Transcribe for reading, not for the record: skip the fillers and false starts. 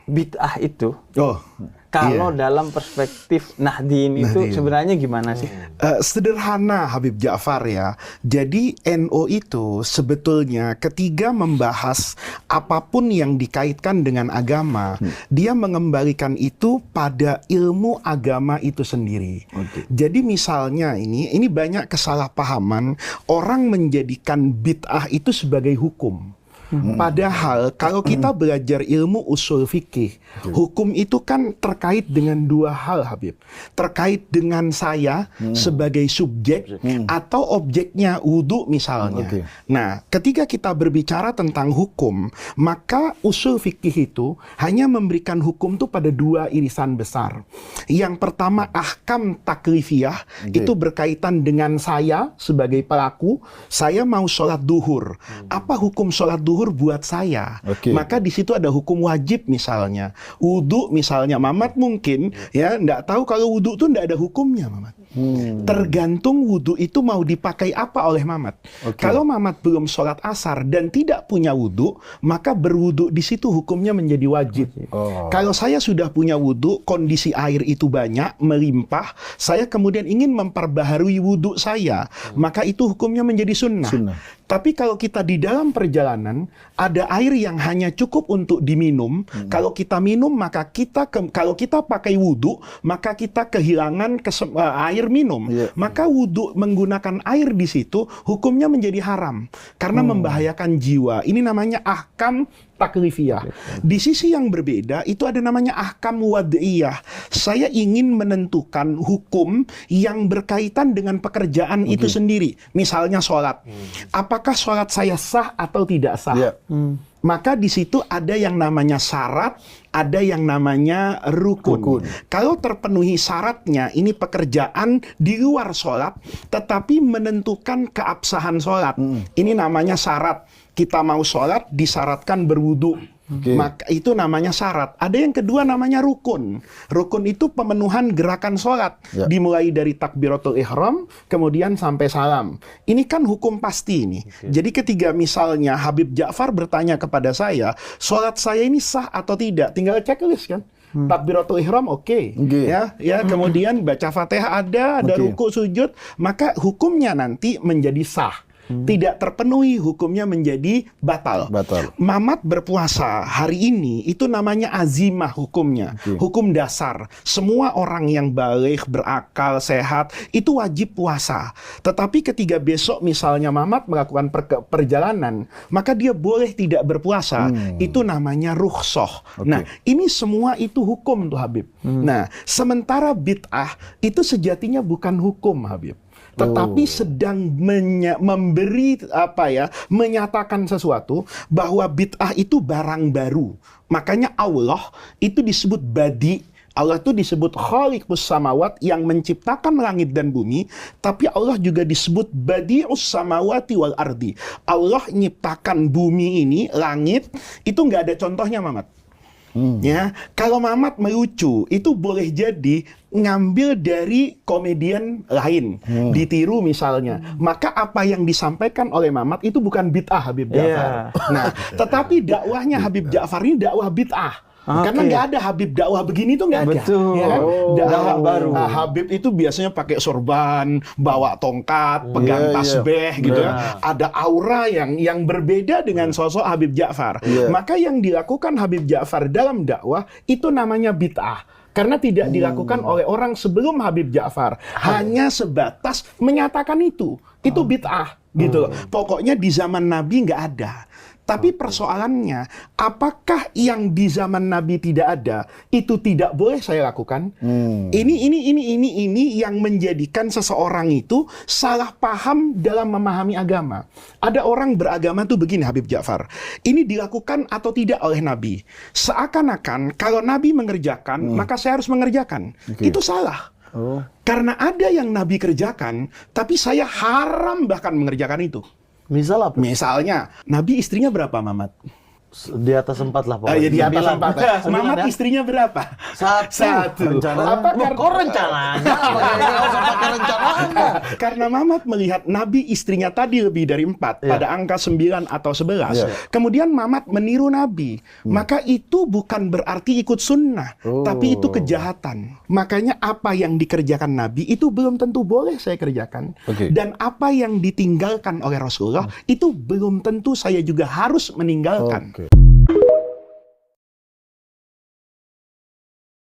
bid'ah itu, Oh, kalau iya. dalam perspektif Nahdien itu Nahdien. sebenarnya gimana sih? Sederhana Habib Ja'far ya. Jadi NO itu sebetulnya ketika membahas apapun yang dikaitkan dengan agama, dia mengembalikan itu pada ilmu agama itu sendiri. Oke. Jadi misalnya ini banyak kesalahpahaman, orang menjadikan bid'ah itu sebagai hukum. Padahal kalau kita belajar ilmu usul fikih, hukum itu kan terkait dengan dua hal, Habib. Terkait dengan saya sebagai subjek atau objeknya wudhu misalnya. Oke. Nah, ketika kita berbicara tentang hukum, maka usul fikih itu hanya memberikan hukum itu pada dua irisan besar. Yang pertama ahkam taklifiyah, itu berkaitan dengan saya sebagai pelaku, saya mau sholat duhur. Apa hukum sholat duhur buat saya? Oke. Maka di situ ada hukum wajib misalnya. Wudhu misalnya, Mamat mungkin ya nggak tahu kalau wudhu itu nggak ada hukumnya, Mamat. Tergantung wudhu itu mau dipakai apa oleh Mamat. Oke. Kalau Mamat belum sholat asar dan tidak punya wudhu, maka berwudhu di situ hukumnya menjadi wajib. Oh. Kalau saya sudah punya wudhu, kondisi air itu banyak, melimpah, saya kemudian ingin memperbaharui wudhu saya, maka itu hukumnya menjadi sunnah. Sunnah. Tapi kalau kita di dalam perjalanan, ada air yang hanya cukup untuk diminum. Kalau kita minum, maka kalau kita pakai wudhu, maka kita kehilangan air minum. Iya. Maka wudhu menggunakan air di situ, hukumnya menjadi haram. Karena membahayakan jiwa. Ini namanya ahkam taklifiyah. Di sisi yang berbeda, itu ada namanya ahkam wad'iyah. Saya ingin menentukan hukum yang berkaitan dengan pekerjaan itu sendiri. Misalnya sholat. Apakah sholat saya sah atau tidak sah? Iya. Maka di situ ada yang namanya syarat, ada yang namanya rukun. Kalau terpenuhi syaratnya, ini pekerjaan di luar sholat, tetapi menentukan keabsahan sholat. Ini namanya syarat. Kita mau sholat, disyaratkan berwudu. Maka itu namanya syarat. Ada yang kedua namanya rukun. Rukun itu pemenuhan gerakan sholat. Ya. Dimulai dari takbiratul ihram, kemudian sampai salam. Ini kan hukum pasti ini. Jadi ketika misalnya Habib Ja'far bertanya kepada saya, sholat saya ini sah atau tidak? Tinggal checklist kan. Takbiratul ihram oke. Ya, kemudian baca Fatihah ada ruku sujud, maka hukumnya nanti menjadi sah. Tidak terpenuhi, hukumnya menjadi batal. Mamat berpuasa hari ini itu namanya azimah hukumnya. Hukum dasar. Semua orang yang balik, berakal, sehat itu wajib puasa. Tetapi ketika besok misalnya Mamat melakukan perjalanan, maka dia boleh tidak berpuasa. Itu namanya rukhsah. Nah, ini semua itu hukum tuh Habib. Nah, sementara bid'ah itu sejatinya bukan hukum Habib. Tetapi sedang menyatakan sesuatu bahwa bid'ah itu barang baru. Makanya Allah itu disebut badi. Allah itu disebut khaliqus samawat, yang menciptakan langit dan bumi. Tapi Allah juga disebut badi'us samawati wal ardi. Allah nyiptakan bumi ini, langit, itu nggak ada contohnya Mamat. Ya, kalau Mamat melucu itu boleh jadi ngambil dari komedian lain, ditiru misalnya. Maka apa yang disampaikan oleh Mamat itu bukan bid'ah Habib Ja'far. Nah, tetapi dakwahnya Habib Ja'far ini dakwah bid'ah. Karena nggak ada Habib dakwah begini tuh nggak ada. Betul. Ya kan? Dakwah baru. Habib itu biasanya pakai sorban, bawa tongkat, pegang tasbih gitu ya. Ada aura yang berbeda dengan sosok Habib Ja'far. Maka yang dilakukan Habib Ja'far dalam dakwah itu namanya bid'ah. Karena tidak dilakukan oleh orang sebelum Habib Ja'far. Hanya sebatas menyatakan itu. Itu bid'ah gitu loh. Pokoknya di zaman Nabi nggak ada. Tapi persoalannya, apakah yang di zaman Nabi tidak ada, itu tidak boleh saya lakukan? Ini yang menjadikan seseorang itu salah paham dalam memahami agama. Ada orang beragama tuh begini Habib Ja'far. Ini dilakukan atau tidak oleh Nabi. Seakan-akan kalau Nabi mengerjakan, maka saya harus mengerjakan. Itu salah. Karena ada yang Nabi kerjakan, tapi saya haram bahkan mengerjakan itu. Misal apa? Misalnya, Nabi istrinya berapa, Mamat? Di atas 4 lah Oh, ya, di atas 9. 4. Mamat ya? istrinya berapa? Satu. Rencana. Apa Kok rencananya? Nggak usah pakai rencananya. Karena Mamat melihat Nabi istrinya tadi lebih dari 4, pada angka 9 atau 11. Kemudian Mamat meniru Nabi. Maka itu bukan berarti ikut sunnah, tapi itu kejahatan. Makanya apa yang dikerjakan Nabi itu belum tentu boleh saya kerjakan. Dan apa yang ditinggalkan oleh Rasulullah itu belum tentu saya juga harus meninggalkan.